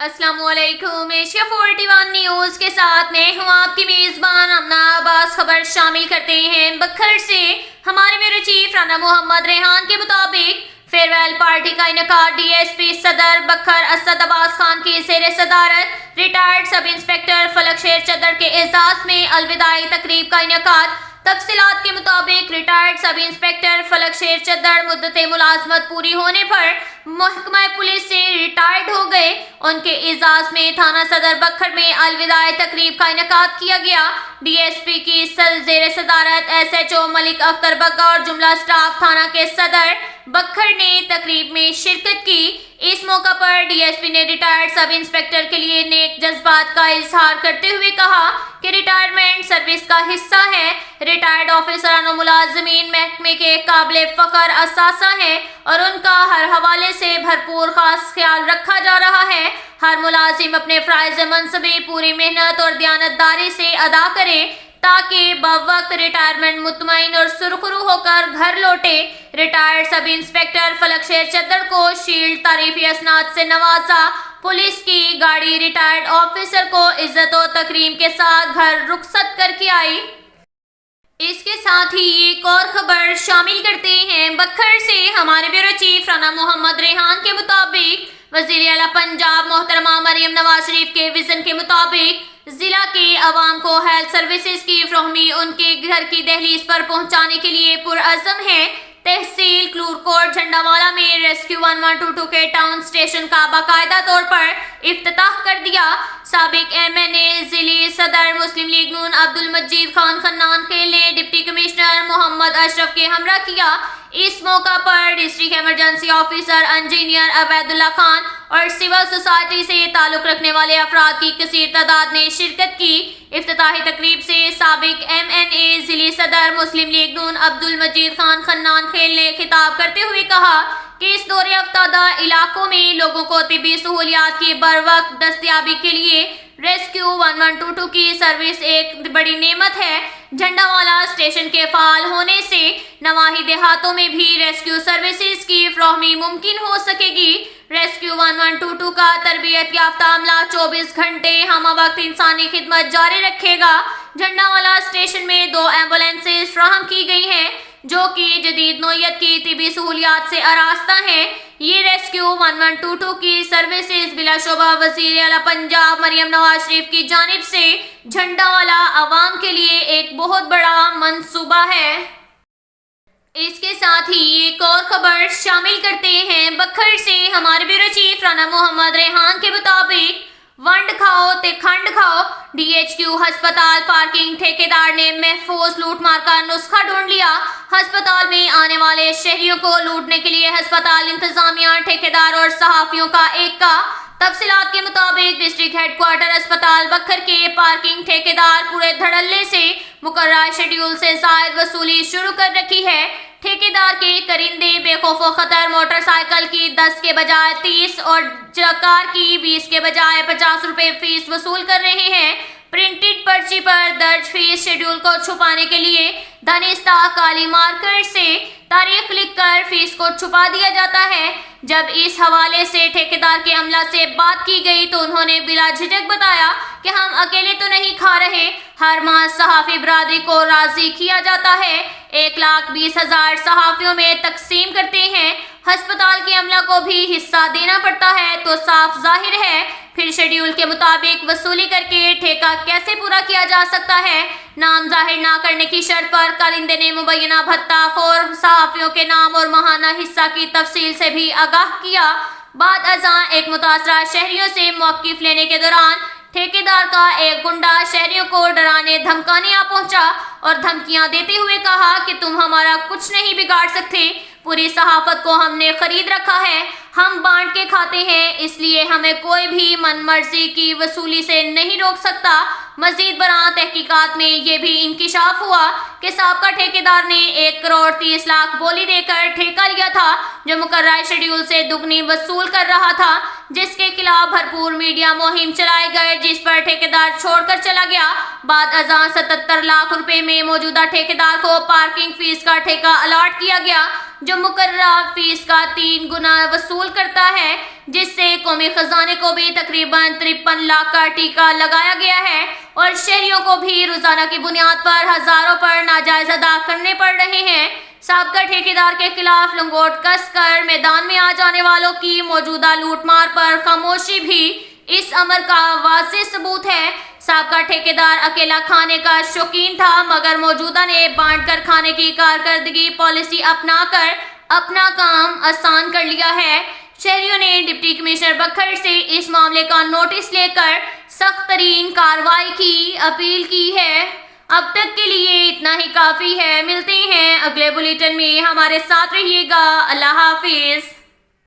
अस्सलाम वालेकुम। Asia 41 news के साथ मैं हूँ आपकी मेजबान अमना अब्बास। खबर शामिल करते हैं बखर से। हमारे ब्यूरो चीफ राना मोहम्मद रेहान के मुताबिक फेयरवेल पार्टी का इनेकाद डीएसपी सदर बखर असद अब्बास खान की ज़ेर सदारत रिटायर्ड सब इंस्पेक्टर फलक शेर चदर के एजाज में अलविदाई तकरीब का इनेकाद। तफसीलात के मुताबिक रिटायर्ड सब इंस्पेक्टर फलक शेर चदर मुद्दत मुलाजमत पूरी होने पर महकमा पुलिस से रिटायर्ड हो गए। उनके एजाज में थाना सदर बखर में अलविदाई तकरीब का इनेकाद किया गया। डीएसपी की ज़ेर सदारत एसएचओ मलिक अख्तर बग्गा और जुमला स्टाफ थाना के सदर बखर ने तकरीब में शिरकत की। इस मौका पर डीएसपी ने रिटायर्ड सब इंस्पेक्टर के लिए नेक जज्बात का इजहार करते हुए कहा कि रिटायरमेंट सर्विस का हिस्सा है। रिटायर्ड ऑफिसरान और मुलाजमीन महकमे के काबिल फख्र असासा हैं और उनका हर हवाले से भरपूर खास ख्याल रखा जा रहा है। हर मुलाजिम अपने फ़राइज़ मनसबे पूरी मेहनत और दयानतदारी से अदा करे ताकि बवक्त रिटायरमेंट मुतमईन और सुरखरू होकर घर लौटे। रिटायर्ड सब इंस्पेक्टर फलक शेर चदर को शील्ड तारीफी असनाद से नवाजा। पुलिस की गाड़ी रिटायर्ड ऑफिसर को इज्जत और तकरीम के साथ घर रुखसत करके आई। इसके साथ ही एक और खबर शामिल करते हैं बखर से। हमारे ब्यूरो चीफ राना मोहम्मद रेहान के मुताबिक वज़ीर आला पंजाब मोहतरमा मरियम नवाज शरीफ के विजन के मुताबिक जिला के अवाम को हेल्थ सर्विसेज की फ्राहमी उनके घर की दहलीज पर पहुंचाने के लिए पुरअज़म है। तहसील क्लूरकोट झंडावाला में रेस्क्यू 1122 के टाउन स्टेशन का बाकायदा तौर पर इफ्तिताह कर दिया। साबिक एमएनए जिले सदर मुस्लिम लीग नून अब्दुल मजीद खान खन्नान खेल ने डिप्टी कमिश्नर मोहम्मद अशरफ के हमरा किया। इस मौका पर district emergency officer engineer Obaidullah Khan और सिविल सोसाइटी से ताल्लुक रखने वाले अफराद की कसीर तादाद ने शिरकत की। इफ्तिताही तकरीब से साबिक एमएनए जिले सदर मुस्लिम लीग नून अब्दुल मजीद खान खन्नान खेल ने खिताब करते हुए कहा कि इस दौरे अफ्तादा इलाकों में लोगों को तिब्बी सहूलियात की बरवक्त दस्तयाबी के लिए रेस्क्यू 1122 की सर्विस एक बड़ी नेमत है। झंडावाला स्टेशन के फाल होने से नवाही देहातों में भी रेस्क्यू सर्विसेज की फ्राहमी मुमकिन हो सकेगी। रेस्क्यू 1122 का तरबियत याफ्ता अमला 24 घंटे हम वक्त इंसानी खिदमत जारी रखेगा। झंडावाला स्टेशन में 2 एम्बुलेंसेज फ्राहम की गई हैं जो कि जदीद नौयत की तिब्बी सहूलियात से आरास्ता हैं। ये रेस्क्यू 1122 की सर्विसेज बिलाशुबा वज़ीर आला पंजाब मरियम नवाज शरीफ की जानिब से झंडावाला अवाम के लिए एक बहुत बड़ा मंसूबा है। इसके साथ ही एक और खबर शामिल करते हैं बखर से। हमारे ब्यूरो चीफ राना मोहम्मद रेहान के मुताबिक वंड खाओ ते खंड खाओ। डीएचक्यू अस्पताल पार्किंग ठेकेदार ने महफूज लूटमार का नुस्खा ढूंढ लिया। अस्पताल में आने वाले शहरियों को लूटने के लिए अस्पताल इंतजामिया ठेकेदार और सहाफियों का एक्का। तफसीलात के मुताबिक डिस्ट्रिक्ट हेडक्वार्टर अस्पताल बखर के पार्किंग ठेकेदार पूरे धड़ल्ले से मुकर्रर शेड्यूल से ज़ायद वसूली शुरू कर रखी है। ठेकेदार के करिंदे बेखौफ खतर मोटरसाइकिल की 10 के बजाय 30 और कार की 20 के बजाय 50 रुपए फीस वसूल कर रहे हैं। प्रिंटेड पर्ची पर दर्ज फीस शेड्यूल को छुपाने के लिए धनिस्ता काली मार्कर से तारीख लिखकर फीस को छुपा दिया जाता है। जब इस हवाले से ठेकेदार के अमला से बात की गई तो उन्होंने बिला झिझक बताया कि हम अकेले तो नहीं खा रहे, हर माह सहाफ़ी बरादरी को राजी किया जाता है, 1,20,000 सहाफ़ियों में तकसीम करते हैं। अस्पताल के अमला को भी हिस्सा देना पड़ता है तो साफ जाहिर है फिर शेड्यूल के मुताबिक वसूली करके ठेका कैसे पूरा किया जा सकता है। नाम जाहिर ना करने की शर्त पर कारिंदे ने मुबैना भत्ता और सहाफ़ियों के नाम और माहाना हिस्सा की तफसील से भी आगाह किया। बाद अज़ां एक मुतासरा शहरियों से मौक़िफ़ लेने के दौरान ठेकेदार का एक गुंडा शहरियों को डराने धमकाने आ पहुंचा और धमकियां देते हुए कहा कि तुम हमारा कुछ नहीं बिगाड़ सकते, पूरी सहाफत को हमने खरीद रखा है, हम बांट के खाते हैं, इसलिए हमें कोई भी मनमर्जी की वसूली से नहीं रोक सकता। मजीद बरां तहकीकात में ये भी इंकिशाफ हुआ कि साबका ठेकेदार ने 1 करोड़ 30 लाख बोली देकर ठेका लिया था जो मुकर्रर शेड्यूल से दुगनी वसूल कर रहा था, जिसके खिलाफ भरपूर मीडिया मुहिम चलाए गए जिस पर ठेकेदार छोड़कर चला गया। बाद अज़ां 77 लाख रुपए में मौजूदा ठेकेदार को पार्किंग फीस का ठेका अलॉट किया गया। جو مقررہ فیس کا 3 گنا وصول کرتا ہے، جس سے قومی خزانے کو بھی تقریباً 53 لاکھ کا ٹیکہ لگایا گیا ہے اور شہریوں کو بھی روزانہ کی بنیاد پر ہزاروں پر ناجائز ادا کرنے پڑ رہے ہیں۔ سابقہ ٹھیکیدار کے خلاف لنگوٹ کس کر میدان میں آ جانے والوں کی موجودہ لوٹ مار پر خاموشی بھی اس امر کا واضح ثبوت ہے۔ سابقہ ٹھیکیدار اکیلا کھانے کا شوقین تھا، مگر موجودہ نے بانٹ کر کھانے کی کارکردگی پالیسی اپنا کر اپنا کام آسان کر لیا ہے۔ شہریوں نے ڈپٹی کمشنر بکھر سے اس معاملے کا نوٹس لے کر سخت ترین کارروائی کی اپیل کی ہے۔ اب تک کے لیے اتنا ہی کافی ہے۔ ملتے ہیں اگلے بلیٹن میں، ہمارے ساتھ رہیے گا۔ اللہ حافظ۔